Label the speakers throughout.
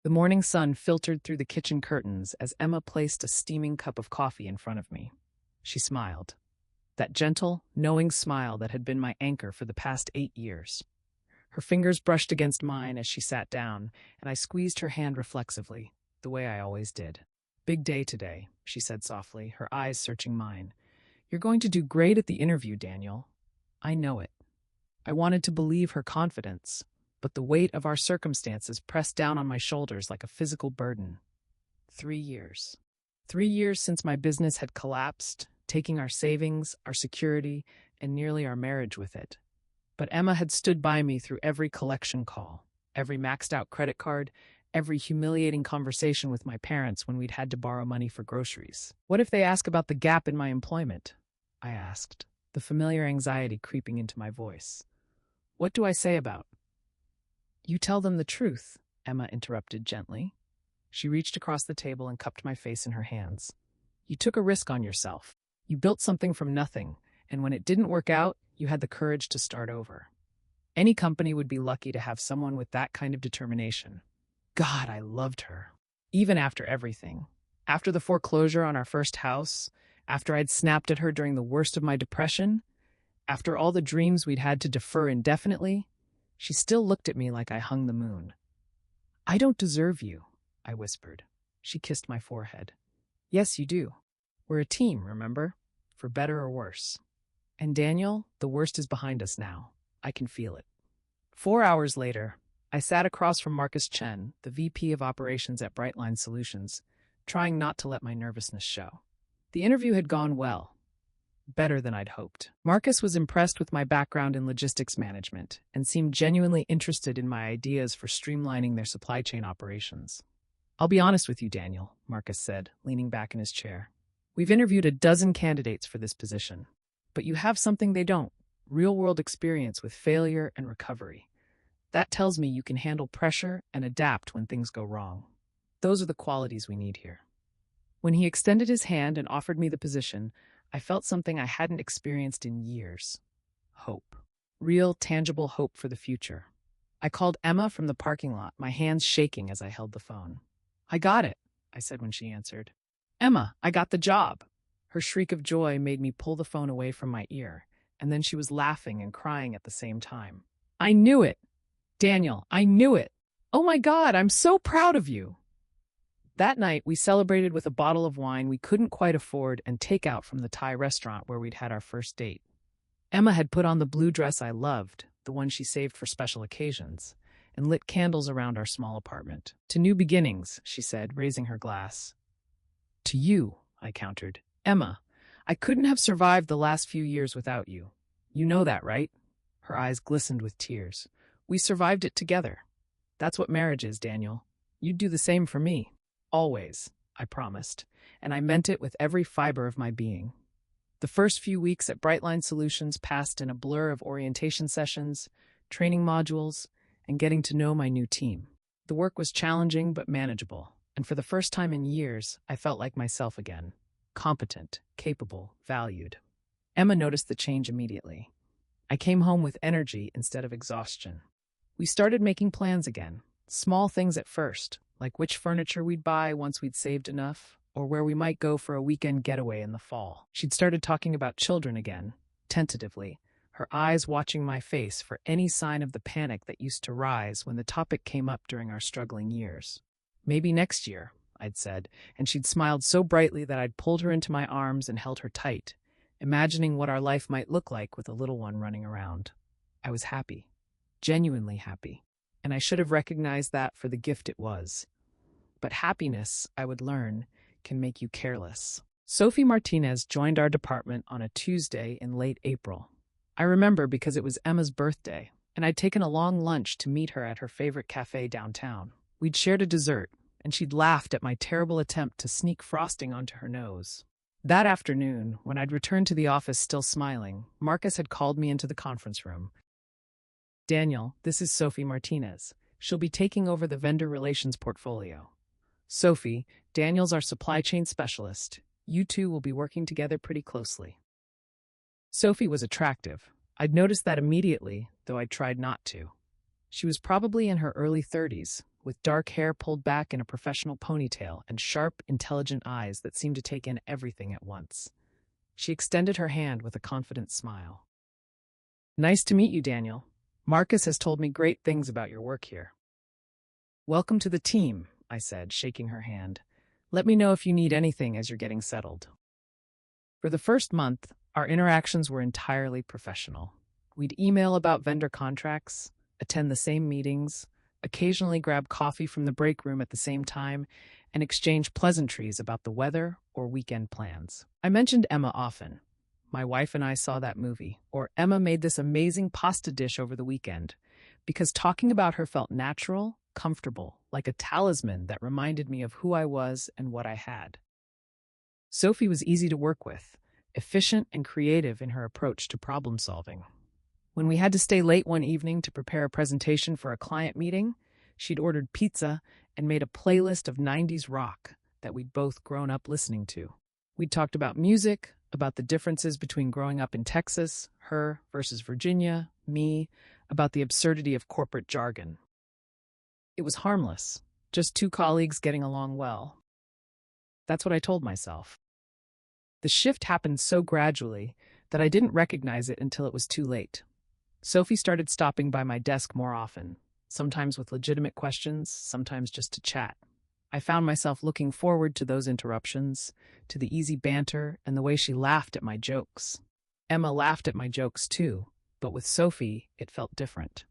Speaker 1: The morning sun filtered through the kitchen curtains as Emma placed a steaming cup of coffee in front of me. She smiled. That gentle, knowing smile that had been my anchor for the past 8 years. Her fingers brushed against mine as she sat down, and I squeezed her hand reflexively, the way I always did. "Big day today," she said softly, her eyes searching mine. "You're going to do great at the interview, Daniel. I know it." I wanted to believe her confidence, but the weight of our circumstances pressed down on my shoulders like a physical burden. 3 years. 3 years since my business had collapsed, taking our savings, our security, and nearly our marriage with it. But Emma had stood by me through every collection call, every maxed-out credit card, every humiliating conversation with my parents when we'd had to borrow money for groceries. "What if they ask about the gap in my employment?" I asked, the familiar anxiety creeping into my voice. "What do I say about?" "You tell them the truth," Emma interrupted gently. She reached across the table and cupped my face in her hands. "You took a risk on yourself. You built something from nothing, and when it didn't work out, you had the courage to start over. Any company would be lucky to have someone with that kind of determination." God, I loved her. Even after everything. After the foreclosure on our first house, after I'd snapped at her during the worst of my depression, after all the dreams we'd had to defer indefinitely, she still looked at me like I hung the moon. "I don't deserve you," I whispered. She kissed my forehead. "Yes, you do. We're a team, remember? For better or worse. And Daniel, the worst is behind us now. I can feel it." 4 hours later, I sat across from Marcus Chen, the VP of Operations at Brightline Solutions, trying not to let my nervousness show. The interview had gone well. Better than I'd hoped. Marcus was impressed with my background in logistics management and seemed genuinely interested in my ideas for streamlining their supply chain operations. "I'll be honest with you, Daniel," Marcus said, leaning back in his chair. "We've interviewed a dozen candidates for this position, but you have something they don't: real-world experience with failure and recovery. That tells me you can handle pressure and adapt when things go wrong. Those are the qualities we need here." When he extended his hand and offered me the position, I felt something I hadn't experienced in years. Hope. Real, tangible hope for the future. I called Emma from the parking lot, my hands shaking as I held the phone. "I got it," I said when she answered. "Emma, I got the job." Her shriek of joy made me pull the phone away from my ear, and then she was laughing and crying at the same time. "I knew it! Daniel, I knew it! Oh my God, I'm so proud of you!" That night, we celebrated with a bottle of wine we couldn't quite afford and takeout from the Thai restaurant where we'd had our first date. Emma had put on the blue dress I loved, the one she saved for special occasions, and lit candles around our small apartment. "To new beginnings," she said, raising her glass. "To you," I countered. "Emma, I couldn't have survived the last few years without you. You know that, right?" Her eyes glistened with tears. "We survived it together. That's what marriage is, Daniel. You'd do the same for me. Always," I promised, and I meant it with every fiber of my being. The first few weeks at Brightline Solutions passed in a blur of orientation sessions, training modules, and getting to know my new team. The work was challenging but manageable, and for the first time in years, I felt like myself again. Competent, capable, valued. Emma noticed the change immediately. I came home with energy instead of exhaustion. We started making plans again, small things at first, like which furniture we'd buy once we'd saved enough, or where we might go for a weekend getaway in the fall. She'd started talking about children again, tentatively, her eyes watching my face for any sign of the panic that used to rise when the topic came up during our struggling years. "Maybe next year," I'd said, and she'd smiled so brightly that I'd pulled her into my arms and held her tight, imagining what our life might look like with a little one running around. I was happy, genuinely happy, and I should have recognized that for the gift it was. But happiness, I would learn, can make you careless. Sophie Martinez joined our department on a Tuesday in late April. I remember because it was Emma's birthday, and I'd taken a long lunch to meet her at her favorite cafe downtown. We'd shared a dessert, and she'd laughed at my terrible attempt to sneak frosting onto her nose. That afternoon, when I'd returned to the office still smiling, Marcus had called me into the conference room. "Daniel, this is Sophie Martinez. She'll be taking over the vendor relations portfolio. Sophie, Daniel's our supply chain specialist. You two will be working together pretty closely." Sophie was attractive. I'd noticed that immediately, though I'd tried not to. She was probably in her early 30s, with dark hair pulled back in a professional ponytail and sharp, intelligent eyes that seemed to take in everything at once. She extended her hand with a confident smile. "Nice to meet you, Daniel. Marcus has told me great things about your work here." "Welcome to the team," I said, shaking her hand. "Let me know if you need anything as you're getting settled." For the first month, our interactions were entirely professional. We'd email about vendor contracts, attend the same meetings, occasionally grab coffee from the break room at the same time, and exchange pleasantries about the weather or weekend plans. I mentioned Emma often. "My wife and I saw that movie," or "Emma made this amazing pasta dish over the weekend," because talking about her felt natural, comfortable, like a talisman that reminded me of who I was and what I had. Sophie was easy to work with, efficient and creative in her approach to problem solving. When we had to stay late one evening to prepare a presentation for a client meeting, she'd ordered pizza and made a playlist of 90s rock that we'd both grown up listening to. We'd talked about music, about the differences between growing up in Texas, her versus Virginia, me, about the absurdity of corporate jargon. It was harmless, just two colleagues getting along well. That's what I told myself. The shift happened so gradually that I didn't recognize it until it was too late. Sophie started stopping by my desk more often, sometimes with legitimate questions, sometimes just to chat. I found myself looking forward to those interruptions, to the easy banter and the way she laughed at my jokes. Emma laughed at my jokes too, but with Sophie, it felt different.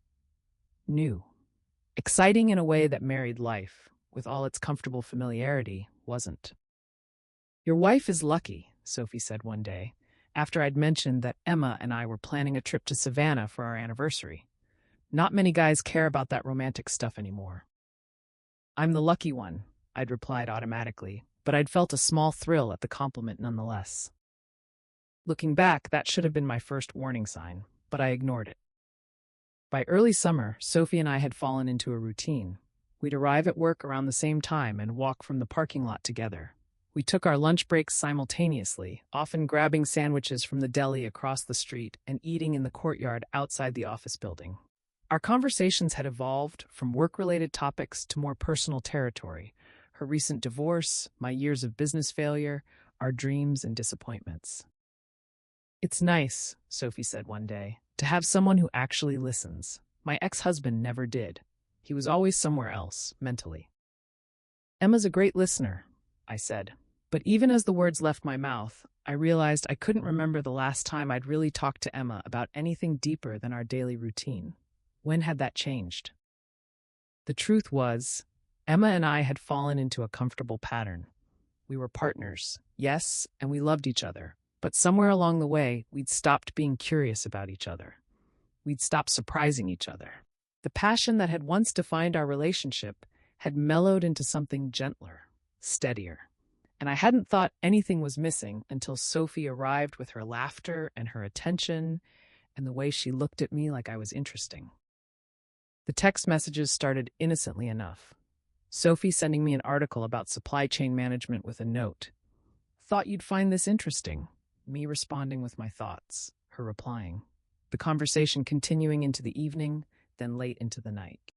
Speaker 1: New. Exciting in a way that married life, with all its comfortable familiarity, wasn't. "Your wife is lucky," Sophie said one day, after I'd mentioned that Emma and I were planning a trip to Savannah for our anniversary. "Not many guys care about that romantic stuff anymore." "I'm the lucky one," I'd replied automatically, but I'd felt a small thrill at the compliment nonetheless. Looking back, that should have been my first warning sign, but I ignored it. By early summer, Sophie and I had fallen into a routine. We'd arrive at work around the same time and walk from the parking lot together. We took our lunch breaks simultaneously, often grabbing sandwiches from the deli across the street and eating in the courtyard outside the office building. Our conversations had evolved from work-related topics to more personal territory: her recent divorce, my years of business failure, our dreams and disappointments. "It's nice," Sophie said one day, "to have someone who actually listens. My ex-husband never did. He was always somewhere else, mentally." "Emma's a great listener," I said. But even as the words left my mouth, I realized I couldn't remember the last time I'd really talked to Emma about anything deeper than our daily routine. When had that changed? The truth was, Emma and I had fallen into a comfortable pattern. We were partners, yes, and we loved each other. But somewhere along the way, we'd stopped being curious about each other. We'd stopped surprising each other. The passion that had once defined our relationship had mellowed into something gentler, steadier. And I hadn't thought anything was missing until Sophie arrived with her laughter and her attention and the way she looked at me like I was interesting. The text messages started innocently enough. Sophie sending me an article about supply chain management with a note. "Thought you'd find this interesting." Me responding with my thoughts, her replying. The conversation continuing into the evening, then late into the night.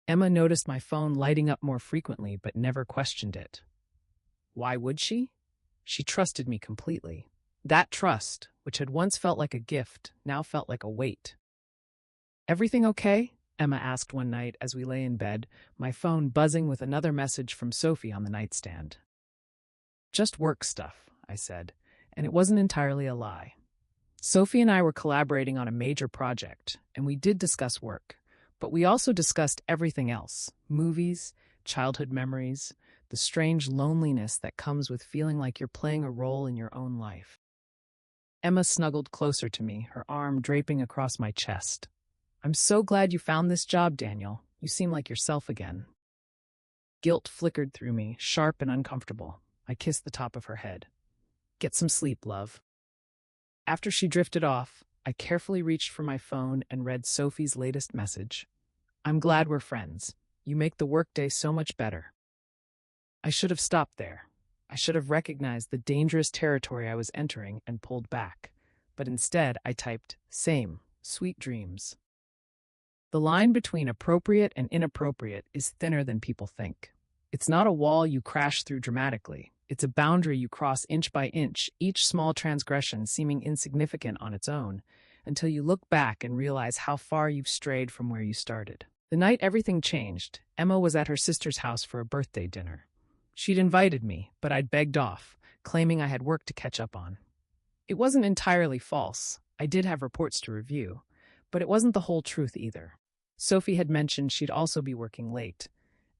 Speaker 1: Emma noticed my phone lighting up more frequently but never questioned it. Why would she? She trusted me completely. That trust, which had once felt like a gift, now felt like a weight. "Everything okay?" Emma asked one night as we lay in bed, my phone buzzing with another message from Sophie on the nightstand. "Just work stuff," I said, and it wasn't entirely a lie. Sophie and I were collaborating on a major project, and we did discuss work, but we also discussed everything else: movies, childhood memories, the strange loneliness that comes with feeling like you're playing a role in your own life. Emma snuggled closer to me, her arm draping across my chest. "I'm so glad you found this job, Daniel. You seem like yourself again." Guilt flickered through me, sharp and uncomfortable. I kissed the top of her head. "Get some sleep, love." After she drifted off, I carefully reached for my phone and read Sophie's latest message. "I'm glad we're friends. You make the workday so much better." I should have stopped there. I should have recognized the dangerous territory I was entering and pulled back. But instead, I typed, "Same, sweet dreams." The line between appropriate and inappropriate is thinner than people think. It's not a wall you crash through dramatically. It's a boundary you cross inch by inch, each small transgression seeming insignificant on its own, until you look back and realize how far you've strayed from where you started. The night everything changed, Emma was at her sister's house for a birthday dinner. She'd invited me, but I'd begged off, claiming I had work to catch up on. It wasn't entirely false. I did have reports to review, but it wasn't the whole truth either. Sophie had mentioned she'd also be working late,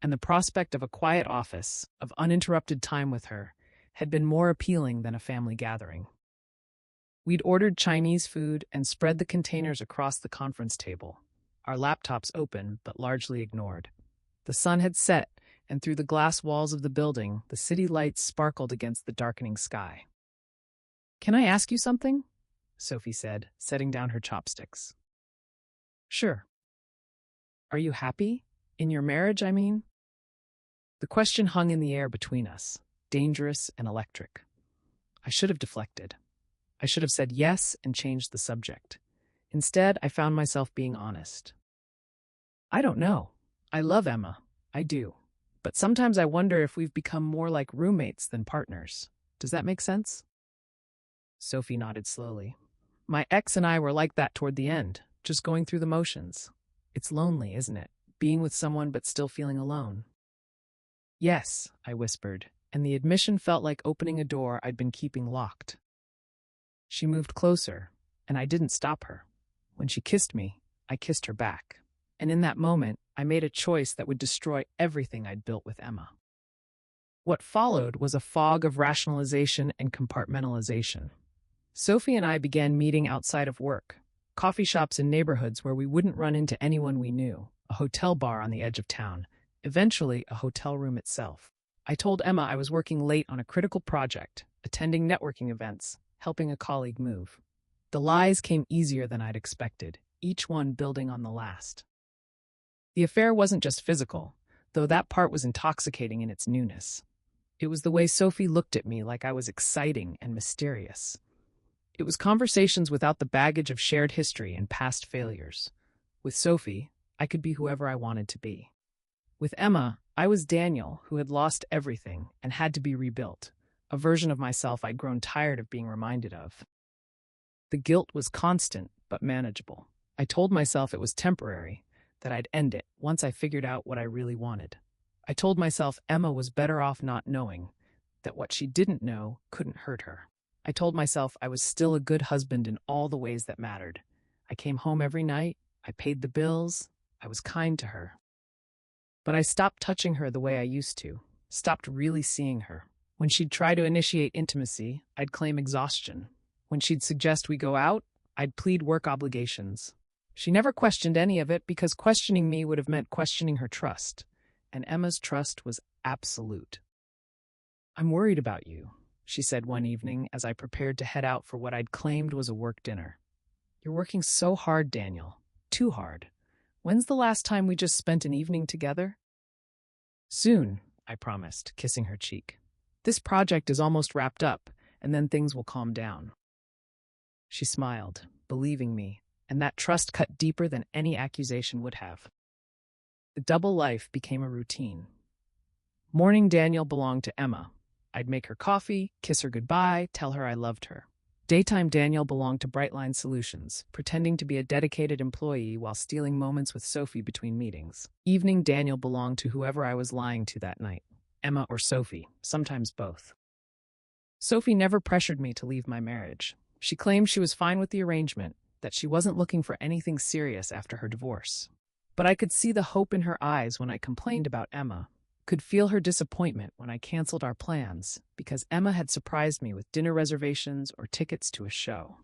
Speaker 1: and the prospect of a quiet office, of uninterrupted time with her, had been more appealing than a family gathering. We'd ordered Chinese food and spread the containers across the conference table, our laptops open but largely ignored. The sun had set, and through the glass walls of the building, the city lights sparkled against the darkening sky. "Can I ask you something?" Sophie said, setting down her chopsticks. "Sure." "Are you happy? In your marriage, I mean?" The question hung in the air between us, dangerous and electric. I should have deflected. I should have said yes and changed the subject. Instead, I found myself being honest. "I don't know. I love Emma. I do. But sometimes I wonder if we've become more like roommates than partners. Does that make sense?" Sophie nodded slowly. "My ex and I were like that toward the end, just going through the motions. It's lonely, isn't it? Being with someone but still feeling alone." "Yes," I whispered, and the admission felt like opening a door I'd been keeping locked. She moved closer, and I didn't stop her. When she kissed me, I kissed her back. And in that moment, I made a choice that would destroy everything I'd built with Emma. What followed was a fog of rationalization and compartmentalization. Sophie and I began meeting outside of work, coffee shops in neighborhoods where we wouldn't run into anyone we knew, a hotel bar on the edge of town, eventually a hotel room itself. I told Emma I was working late on a critical project, attending networking events, helping a colleague move. The lies came easier than I'd expected, each one building on the last. The affair wasn't just physical, though that part was intoxicating in its newness. It was the way Sophie looked at me like I was exciting and mysterious. It was conversations without the baggage of shared history and past failures. With Sophie, I could be whoever I wanted to be. With Emma, I was Daniel, who had lost everything and had to be rebuilt, a version of myself I'd grown tired of being reminded of. The guilt was constant, but manageable. I told myself it was temporary, that I'd end it once I figured out what I really wanted. I told myself Emma was better off not knowing, that what she didn't know couldn't hurt her. I told myself I was still a good husband in all the ways that mattered. I came home every night, I paid the bills, I was kind to her. But I stopped touching her the way I used to, stopped really seeing her. When she'd try to initiate intimacy, I'd claim exhaustion. When she'd suggest we go out, I'd plead work obligations. She never questioned any of it because questioning me would have meant questioning her trust, and Emma's trust was absolute. "I'm worried about you," she said one evening as I prepared to head out for what I'd claimed was a work dinner. "You're working so hard, Daniel. Too hard. When's the last time we just spent an evening together?" "Soon," I promised, kissing her cheek. "This project is almost wrapped up, and then things will calm down." She smiled, believing me, and that trust cut deeper than any accusation would have. The double life became a routine. Morning Daniel belonged to Emma. I'd make her coffee, kiss her goodbye, tell her I loved her. Daytime Daniel belonged to Brightline Solutions, pretending to be a dedicated employee while stealing moments with Sophie between meetings. Evening Daniel belonged to whoever I was lying to that night, Emma or Sophie, sometimes both. Sophie never pressured me to leave my marriage. She claimed she was fine with the arrangement, that she wasn't looking for anything serious after her divorce. But I could see the hope in her eyes when I complained about Emma, could feel her disappointment when I canceled our plans because Emma had surprised me with dinner reservations or tickets to a show.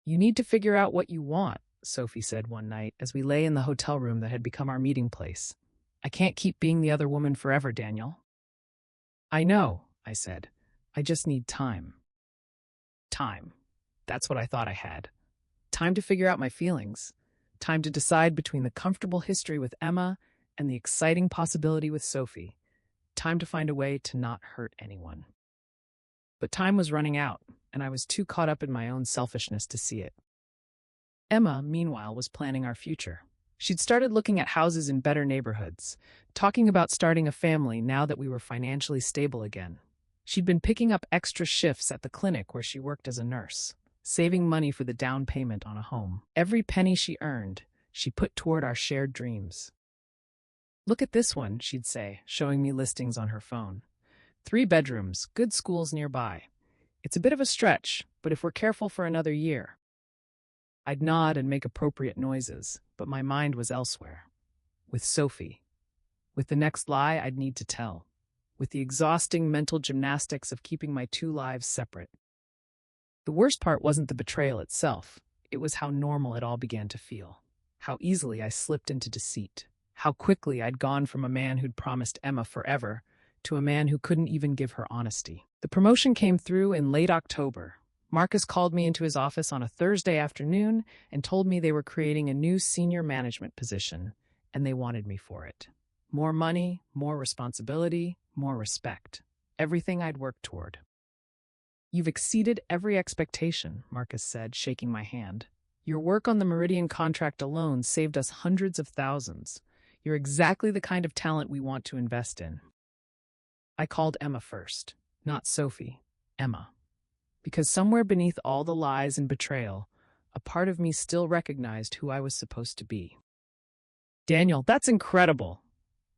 Speaker 1: "You need to figure out what you want," Sophie said one night as we lay in the hotel room that had become our meeting place. "I can't keep being the other woman forever, Daniel." "I know," I said. "I just need time." Time. That's what I thought I had. Time to figure out my feelings. Time to decide between the comfortable history with Emma and the exciting possibility with Sophie. Time to find a way to not hurt anyone. But time was running out, and I was too caught up in my own selfishness to see it. Emma, meanwhile, was planning our future. She'd started looking at houses in better neighborhoods, talking about starting a family now that we were financially stable again. She'd been picking up extra shifts at the clinic where she worked as a nurse, saving money for the down payment on a home. Every penny she earned, she put toward our shared dreams. "Look at this one," she'd say, showing me listings on her phone. 3 bedrooms, good schools nearby. It's a bit of a stretch, but if we're careful for another year. I'd nod and make appropriate noises, but my mind was elsewhere. With Sophie. With the next lie I'd need to tell. With the exhausting mental gymnastics of keeping my 2 lives separate. The worst part wasn't the betrayal itself. It was how normal it all began to feel. How easily I slipped into deceit. How quickly I'd gone from a man who'd promised Emma forever to a man who couldn't even give her honesty. The promotion came through in late October. Marcus called me into his office on a Thursday afternoon and told me they were creating a new senior management position, and they wanted me for it. More money, more responsibility, more respect. Everything I'd worked toward. "You've exceeded every expectation," Marcus said, shaking my hand. "Your work on the Meridian contract alone saved us hundreds of thousands. You're exactly the kind of talent we want to invest in." I called Emma first, not Sophie, Emma. Because somewhere beneath all the lies and betrayal, a part of me still recognized who I was supposed to be. "Daniel, that's incredible."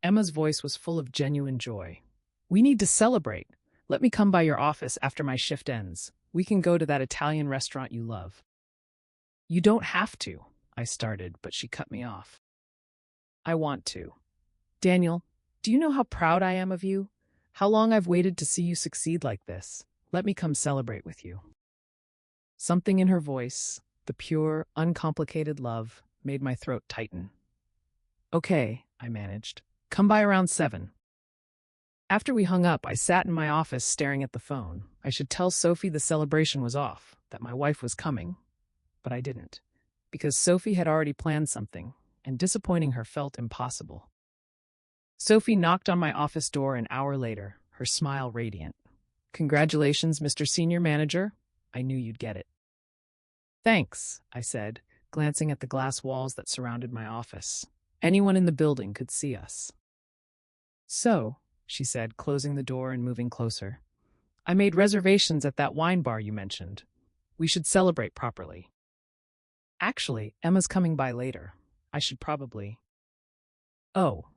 Speaker 1: Emma's voice was full of genuine joy. "We need to celebrate. Let me come by your office after my shift ends. We can go to that Italian restaurant you love." "You don't have to," I started, but she cut me off. "I want to. Daniel, do you know how proud I am of you? How long I've waited to see you succeed like this. Let me come celebrate with you." Something in her voice, the pure, uncomplicated love, made my throat tighten. "Okay," I managed. "Come by around 7. After we hung up, I sat in my office staring at the phone. I should tell Sophie the celebration was off, that my wife was coming. But I didn't, because Sophie had already planned something, and disappointing her felt impossible. Sophie knocked on my office door an hour later, her smile radiant. "Congratulations, Mr. Senior Manager. I knew you'd get it." "Thanks," I said, glancing at the glass walls that surrounded my office. Anyone in the building could see us. "So," she said, closing the door and moving closer, "I made reservations at that wine bar you mentioned. We should celebrate properly. Actually, Emma's coming by later. I should probably—" "Oh."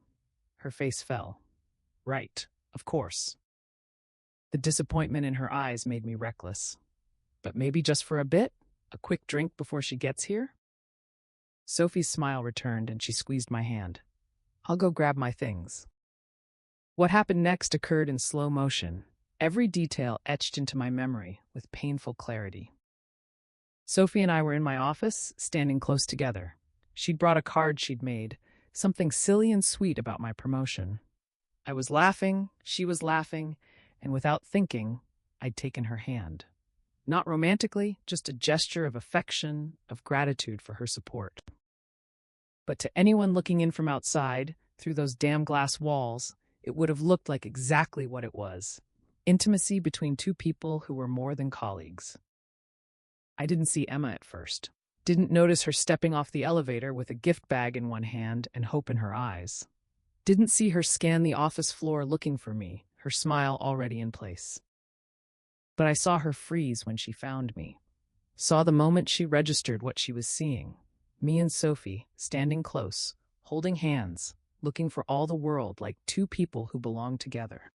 Speaker 1: Her face fell. "Right, of course." The disappointment in her eyes made me reckless. "But maybe just for a bit? A quick drink before she gets here?" Sophie's smile returned and she squeezed my hand. "I'll go grab my things." What happened next occurred in slow motion, every detail etched into my memory with painful clarity. Sophie and I were in my office, standing close together. She'd brought a card she'd made, something silly and sweet about my promotion. I was laughing, she was laughing, and without thinking, I'd taken her hand. Not romantically, just a gesture of affection, of gratitude for her support. But to anyone looking in from outside, through those damn glass walls, it would have looked like exactly what it was: intimacy between 2 people who were more than colleagues. I didn't see Emma at first. Didn't notice her stepping off the elevator with a gift bag in one hand and hope in her eyes. Didn't see her scan the office floor looking for me, her smile already in place. But I saw her freeze when she found me. Saw the moment she registered what she was seeing. Me and Sophie, standing close, holding hands, looking for all the world like 2 people who belonged together.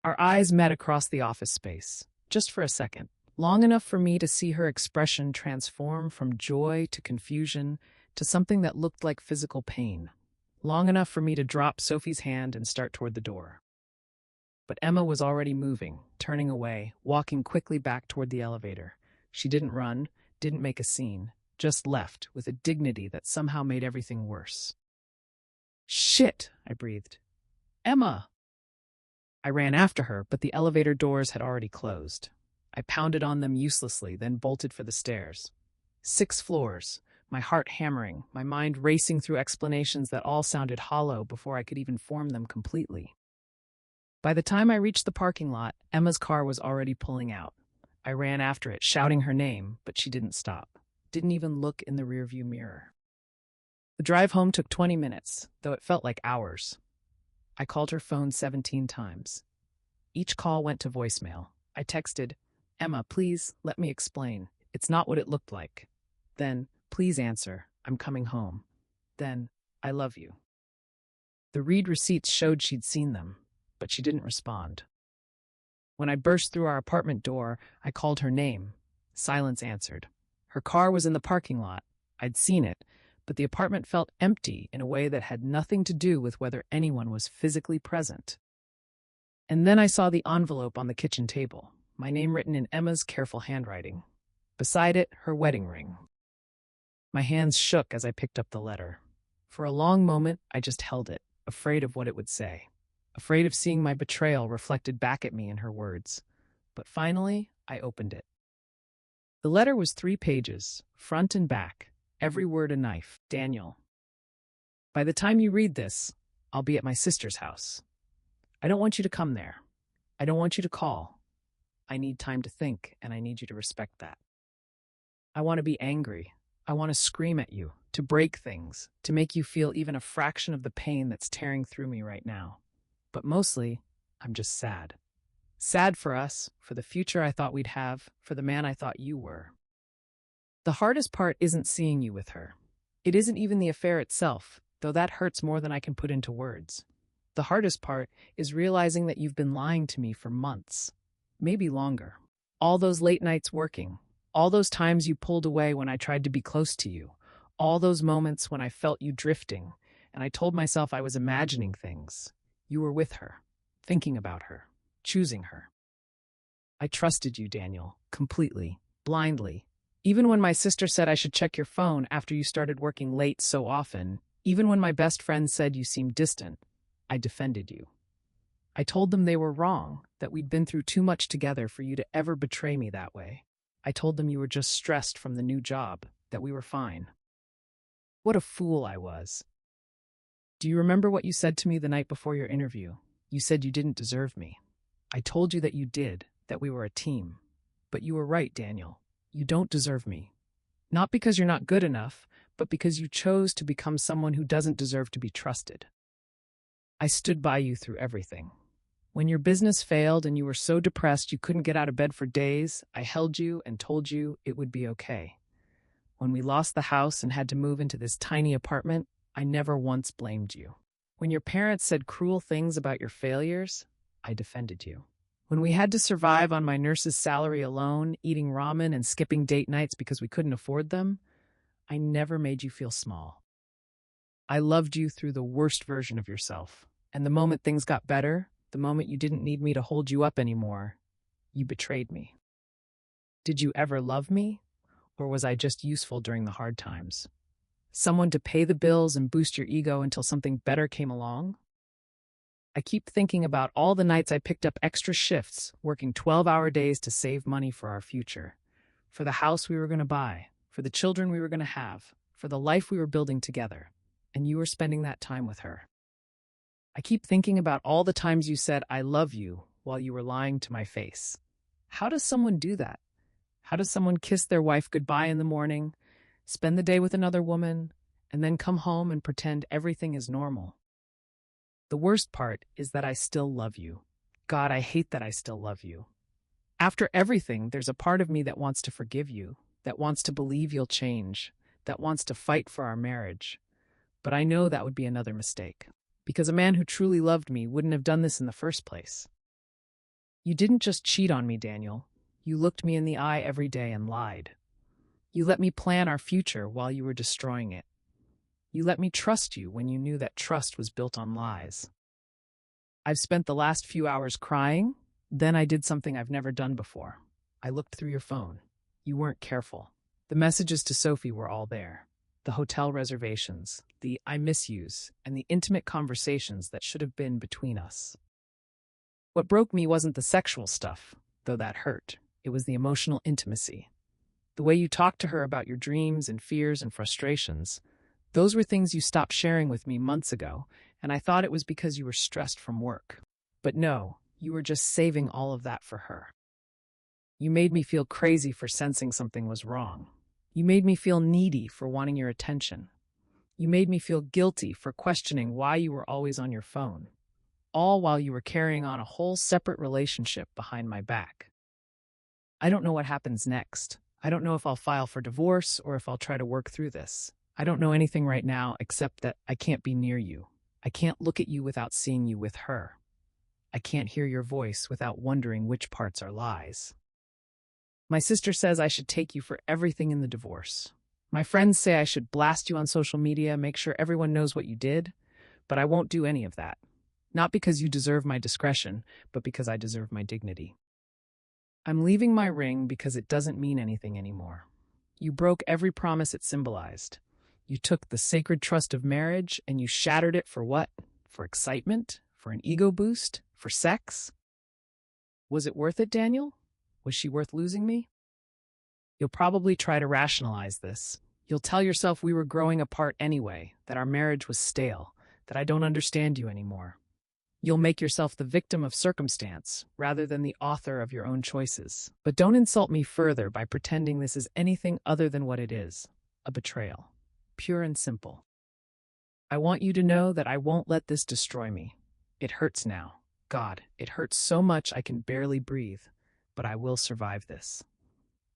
Speaker 1: Our eyes met across the office space, just for a second. Long enough for me to see her expression transform from joy to confusion to something that looked like physical pain. Long enough for me to drop Sophie's hand and start toward the door. But Emma was already moving, turning away, walking quickly back toward the elevator. She didn't run, didn't make a scene, just left with a dignity that somehow made everything worse. "Shit," I breathed. "Emma!" I ran after her, but the elevator doors had already closed. I pounded on them uselessly, then bolted for the stairs. 6 floors, my heart hammering, my mind racing through explanations that all sounded hollow before I could even form them completely. By the time I reached the parking lot, Emma's car was already pulling out. I ran after it, shouting her name, but she didn't stop. Didn't even look in the rearview mirror. The drive home took 20 minutes, though it felt like hours. I called her phone 17 times. Each call went to voicemail. I texted, "Emma, please, let me explain. It's not what it looked like." Then, "Please answer. I'm coming home." Then, "I love you." The read receipts showed she'd seen them, but she didn't respond. When I burst through our apartment door, I called her name. Silence answered. Her car was in the parking lot. I'd seen it, but the apartment felt empty in a way that had nothing to do with whether anyone was physically present. And then I saw the envelope on the kitchen table, my name written in Emma's careful handwriting. Beside it, her wedding ring. My hands shook as I picked up the letter. For a long moment, I just held it, afraid of what it would say, afraid of seeing my betrayal reflected back at me in her words. But finally, I opened it. The letter was 3 pages, front and back, every word a knife. "Daniel, by the time you read this, I'll be at my sister's house. I don't want you to come there. I don't want you to call. I need time to think, and I need you to respect that. I want to be angry. I want to scream at you, to break things, to make you feel even a fraction of the pain that's tearing through me right now. But mostly, I'm just sad. Sad for us, for the future I thought we'd have, for the man I thought you were. The hardest part isn't seeing you with her. It isn't even the affair itself, though that hurts more than I can put into words. The hardest part is realizing that you've been lying to me for months, maybe longer. All those late nights working, all those times you pulled away when I tried to be close to you, all those moments when I felt you drifting, and I told myself I was imagining things. You were with her, thinking about her, choosing her. I trusted you, Daniel, completely, blindly. Even when my sister said I should check your phone after you started working late so often, even when my best friend said you seemed distant, I defended you. I told them they were wrong, that we'd been through too much together for you to ever betray me that way. I told them you were just stressed from the new job, that we were fine. What a fool I was. Do you remember what you said to me the night before your interview? You said you didn't deserve me. I told you that you did, that we were a team. But you were right, Daniel. You don't deserve me. Not because you're not good enough, but because you chose to become someone who doesn't deserve to be trusted. I stood by you through everything. When your business failed and you were so depressed you couldn't get out of bed for days, I held you and told you it would be okay. When we lost the house and had to move into this tiny apartment, I never once blamed you. When your parents said cruel things about your failures, I defended you. When we had to survive on my nurse's salary alone, eating ramen and skipping date nights because we couldn't afford them, I never made you feel small. I loved you through the worst version of yourself. And the moment things got better, the moment you didn't need me to hold you up anymore, you betrayed me. Did you ever love me? Or was I just useful during the hard times? Someone to pay the bills and boost your ego until something better came along? I keep thinking about all the nights I picked up extra shifts, working 12-hour days to save money for our future, for the house we were going to buy, for the children we were going to have, for the life we were building together, and you were spending that time with her. I keep thinking about all the times you said, "I love you," while you were lying to my face. How does someone do that? How does someone kiss their wife goodbye in the morning, spend the day with another woman, and then come home and pretend everything is normal? The worst part is that I still love you. God, I hate that I still love you. After everything, there's a part of me that wants to forgive you, that wants to believe you'll change, that wants to fight for our marriage. But I know that would be another mistake, because a man who truly loved me wouldn't have done this in the first place. You didn't just cheat on me, Daniel. You looked me in the eye every day and lied. You let me plan our future while you were destroying it. You let me trust you when you knew that trust was built on lies. I've spent the last few hours crying. Then I did something I've never done before. I looked through your phone. You weren't careful. The messages to Sophie were all there. The hotel reservations, the "I miss yous," and the intimate conversations that should have been between us. What broke me wasn't the sexual stuff, though that hurt. It was the emotional intimacy. The way you talked to her about your dreams and fears and frustrations. Those were things you stopped sharing with me months ago, and I thought it was because you were stressed from work. But no, you were just saving all of that for her. You made me feel crazy for sensing something was wrong. You made me feel needy for wanting your attention. You made me feel guilty for questioning why you were always on your phone, all while you were carrying on a whole separate relationship behind my back. I don't know what happens next. I don't know if I'll file for divorce or if I'll try to work through this. I don't know anything right now except that I can't be near you. I can't look at you without seeing you with her. I can't hear your voice without wondering which parts are lies. My sister says I should take you for everything in the divorce. My friends say I should blast you on social media, make sure everyone knows what you did, but I won't do any of that. Not because you deserve my discretion, but because I deserve my dignity. I'm leaving my ring because it doesn't mean anything anymore. You broke every promise it symbolized. You took the sacred trust of marriage and you shattered it for what? For excitement? For an ego boost? For sex? Was it worth it, Daniel? Was she worth losing me? You'll probably try to rationalize this. You'll tell yourself we were growing apart anyway, that our marriage was stale, that I don't understand you anymore. You'll make yourself the victim of circumstance rather than the author of your own choices. But don't insult me further by pretending this is anything other than what it is, a betrayal, pure and simple. I want you to know that I won't let this destroy me. It hurts now. God, it hurts so much I can barely breathe, but I will survive this.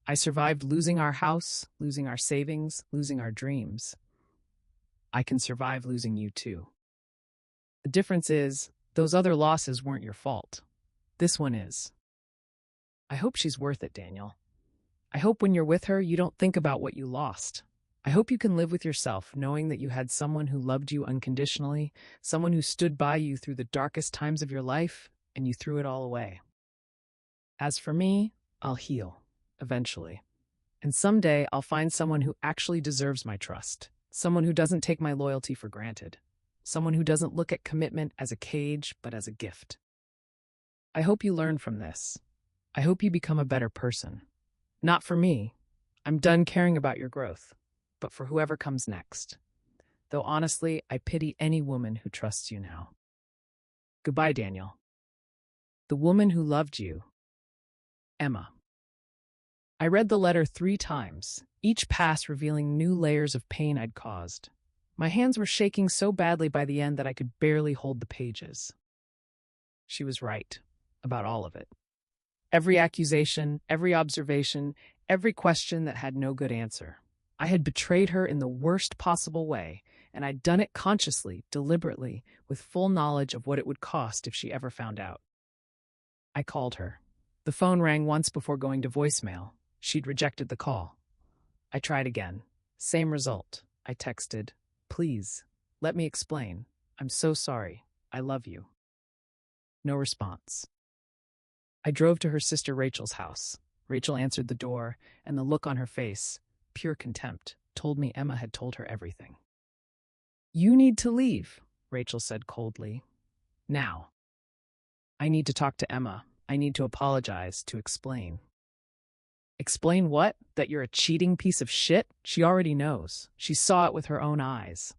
Speaker 1: I survived losing our house, losing our savings, losing our dreams. I can survive losing you too. The difference is, those other losses weren't your fault. This one is. I hope she's worth it, Daniel. I hope when you're with her, you don't think about what you lost. I hope you can live with yourself, knowing that you had someone who loved you unconditionally, someone who stood by you through the darkest times of your life, and you threw it all away. As for me, I'll heal, eventually. And someday I'll find someone who actually deserves my trust, someone who doesn't take my loyalty for granted, someone who doesn't look at commitment as a cage, but as a gift. I hope you learn from this. I hope you become a better person. Not for me. I'm done caring about your growth, but for whoever comes next. Though honestly, I pity any woman who trusts you now. Goodbye, Daniel. The woman who loved you, Emma. I read the letter 3 times, each pass revealing new layers of pain I'd caused. My hands were shaking so badly by the end that I could barely hold the pages. She was right about all of it. Every accusation, every observation, every question that had no good answer. I had betrayed her in the worst possible way, and I'd done it consciously, deliberately, with full knowledge of what it would cost if she ever found out. I called her. The phone rang once before going to voicemail. She'd rejected the call. I tried again. Same result. I texted, "Please, let me explain. I'm so sorry. I love you." No response. I drove to her sister Rachel's house. Rachel answered the door, and the look on her face, pure contempt, told me Emma had told her everything. "You need to leave," Rachel said coldly. "Now." "I need to talk to Emma. I need to apologize, to explain." "Explain what? That you're a cheating piece of shit? She already knows. She saw it with her own eyes."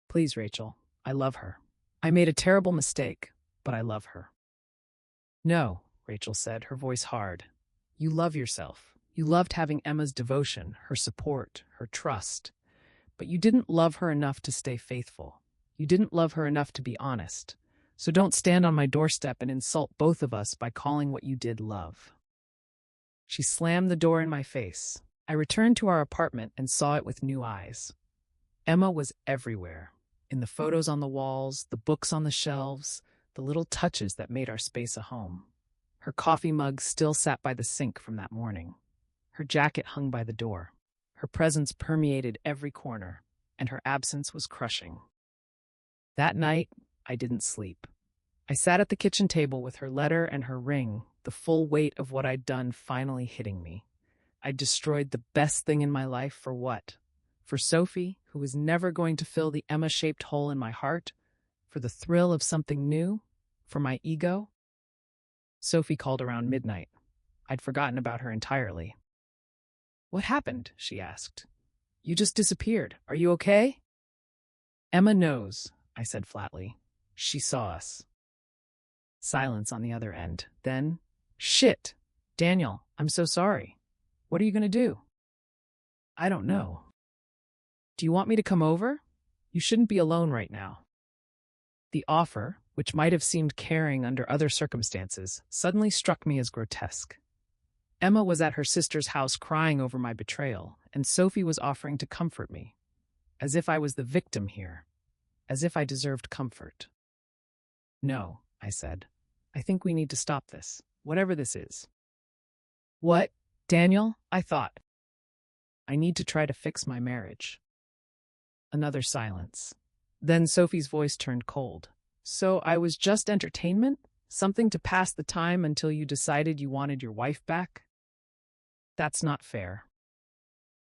Speaker 1: "Please, Rachel. I love her. I made a terrible mistake, but I love her." "No," Rachel said, her voice hard. "You love yourself. You loved having Emma's devotion, her support, her trust. But you didn't love her enough to stay faithful. You didn't love her enough to be honest. So don't stand on my doorstep and insult both of us by calling what you did love." She slammed the door in my face. I returned to our apartment and saw it with new eyes. Emma was everywhere. In the photos on the walls, the books on the shelves, the little touches that made our space a home. Her coffee mug still sat by the sink from that morning. Her jacket hung by the door. Her presence permeated every corner, and her absence was crushing. That night, I didn't sleep. I sat at the kitchen table with her letter and her ring, the full weight of what I'd done finally hitting me. I'd destroyed the best thing in my life for what? For Sophie, who was never going to fill the Emma-shaped hole in my heart? For the thrill of something new? For my ego? Sophie called around midnight. I'd forgotten about her entirely. "What happened?" she asked. "You just disappeared. Are you okay?" "Emma knows," I said flatly. "She saw us." Silence on the other end. Then, "Shit! Daniel, I'm so sorry. What are you going to do?" "I don't know." Do you want me to come over? You shouldn't be alone right now. The offer, which might have seemed caring under other circumstances, suddenly struck me as grotesque. Emma was at her sister's house crying over my betrayal, and Sophie was offering to comfort me, as if I was the victim here, as if I deserved comfort. No, I said. I think we need to stop this, whatever this is. What, Daniel? I thought. I need to try to fix my marriage. Another silence. Then Sophie's voice turned cold. So I was just entertainment? Something to pass the time until you decided you wanted your wife back? That's not fair.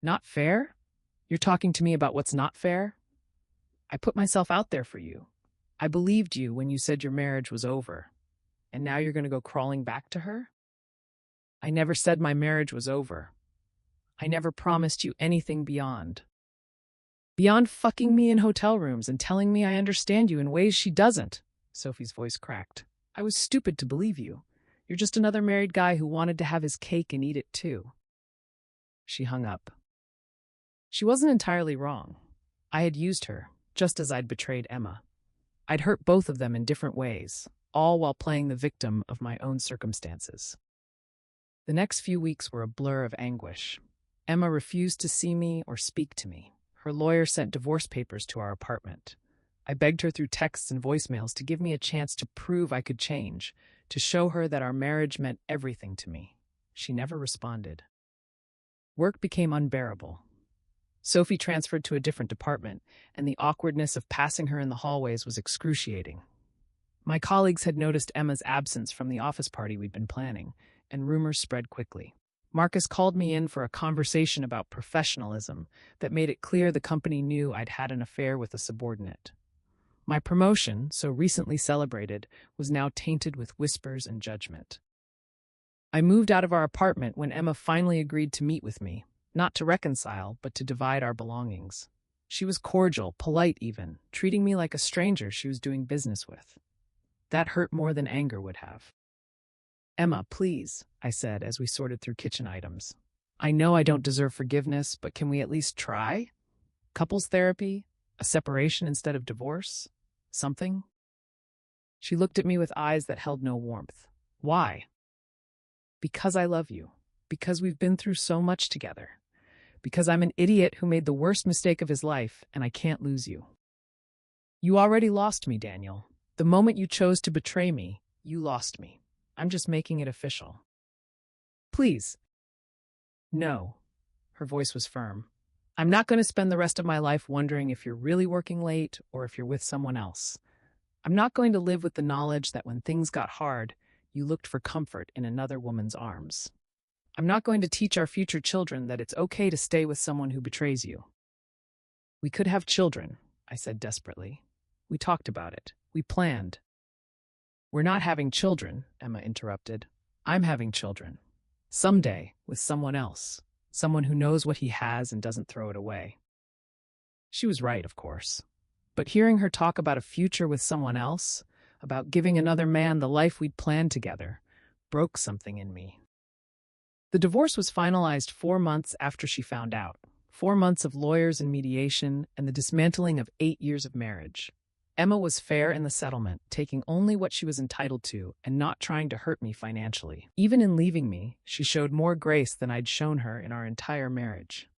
Speaker 1: Not fair? You're talking to me about what's not fair? I put myself out there for you. I believed you when you said your marriage was over. And now you're going to go crawling back to her? I never said my marriage was over. I never promised you anything beyond. Beyond fucking me in hotel rooms and telling me I understand you in ways she doesn't. Sophie's voice cracked. I was stupid to believe you. You're just another married guy who wanted to have his cake and eat it too. She hung up. She wasn't entirely wrong. I had used her, just as I'd betrayed Emma. I'd hurt both of them in different ways, all while playing the victim of my own circumstances. The next few weeks were a blur of anguish. Emma refused to see me or speak to me. Her lawyer sent divorce papers to our apartment. I begged her through texts and voicemails to give me a chance to prove I could change, to show her that our marriage meant everything to me. She never responded. Work became unbearable. Sophie transferred to a different department, and the awkwardness of passing her in the hallways was excruciating. My colleagues had noticed Emma's absence from the office party we'd been planning, and rumors spread quickly. Marcus called me in for a conversation about professionalism that made it clear the company knew I'd had an affair with a subordinate. My promotion, so recently celebrated, was now tainted with whispers and judgment. I moved out of our apartment when Emma finally agreed to meet with me, not to reconcile, but to divide our belongings. She was cordial, polite even, treating me like a stranger she was doing business with. That hurt more than anger would have. Emma, please, I said as we sorted through kitchen items. I know I don't deserve forgiveness, but can we at least try? Couples therapy? A separation instead of divorce? Something? She looked at me with eyes that held no warmth. Why? Because I love you. Because we've been through so much together. Because I'm an idiot who made the worst mistake of his life, and I can't lose you. You already lost me, Daniel. The moment you chose to betray me, you lost me. I'm just making it official. Please. No. Her voice was firm. I'm not going to spend the rest of my life wondering if you're really working late or if you're with someone else. I'm not going to live with the knowledge that when things got hard, you looked for comfort in another woman's arms. I'm not going to teach our future children that it's okay to stay with someone who betrays you. We could have children, I said desperately. We talked about it. We planned. We're not having children, Emma interrupted. I'm having children. Someday, with someone else. Someone who knows what he has and doesn't throw it away. She was right, of course. But hearing her talk about a future with someone else, about giving another man the life we'd planned together, broke something in me. The divorce was finalized 4 months after she found out. 4 months of lawyers and mediation, and the dismantling of 8 years of marriage. Emma was fair in the settlement, taking only what she was entitled to and not trying to hurt me financially. Even in leaving me, she showed more grace than I'd shown her in our entire marriage.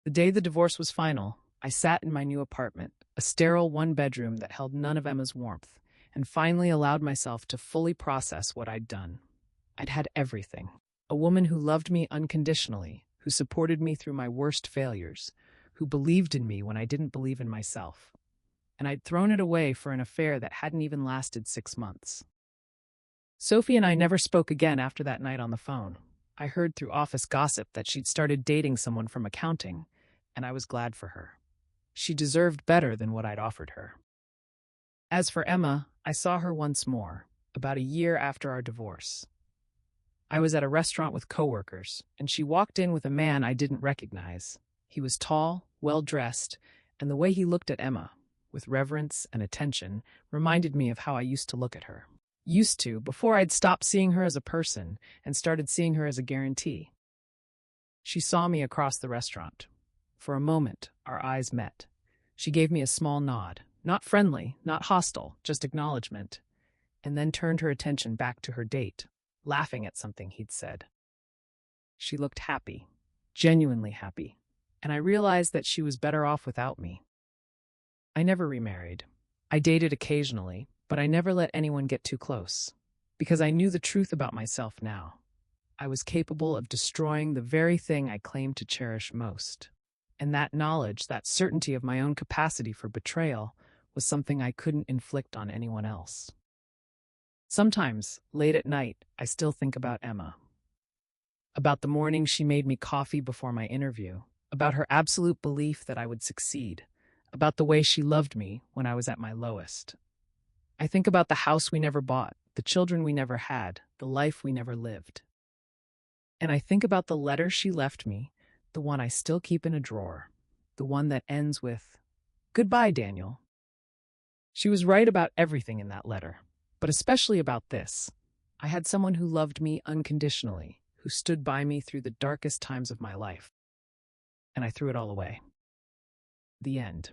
Speaker 1: The day the divorce was final, I sat in my new apartment, a sterile one-bedroom that held none of Emma's warmth, and finally allowed myself to fully process what I'd done. I'd had everything. A woman who loved me unconditionally, who supported me through my worst failures, who believed in me when I didn't believe in myself. And I'd thrown it away for an affair that hadn't even lasted 6 months. Sophie and I never spoke again after that night on the phone. I heard through office gossip that she'd started dating someone from accounting, and I was glad for her. She deserved better than what I'd offered her. As for Emma, I saw her once more, about a year after our divorce. I was at a restaurant with coworkers, and she walked in with a man I didn't recognize. He was tall, well-dressed, and the way he looked at Emma, with reverence and attention, reminded me of how I used to look at her. Used to, before I'd stopped seeing her as a person and started seeing her as a guarantee. She saw me across the restaurant. For a moment, our eyes met. She gave me a small nod, not friendly, not hostile, just acknowledgement, and then turned her attention back to her date, laughing at something he'd said. She looked happy, genuinely happy, and I realized that she was better off without me. I never remarried. I dated occasionally, but I never let anyone get too close, because I knew the truth about myself now. I was capable of destroying the very thing I claimed to cherish most. And that knowledge, that certainty of my own capacity for betrayal, was something I couldn't inflict on anyone else. Sometimes, late at night, I still think about Emma. About the morning she made me coffee before my interview, about her absolute belief that I would succeed, about the way she loved me when I was at my lowest. I think about the house we never bought, the children we never had, the life we never lived. And I think about the letter she left me, the one I still keep in a drawer, the one that ends with, "Goodbye, Daniel." She was right about everything in that letter, but especially about this. I had someone who loved me unconditionally, who stood by me through the darkest times of my life. And I threw it all away. The end.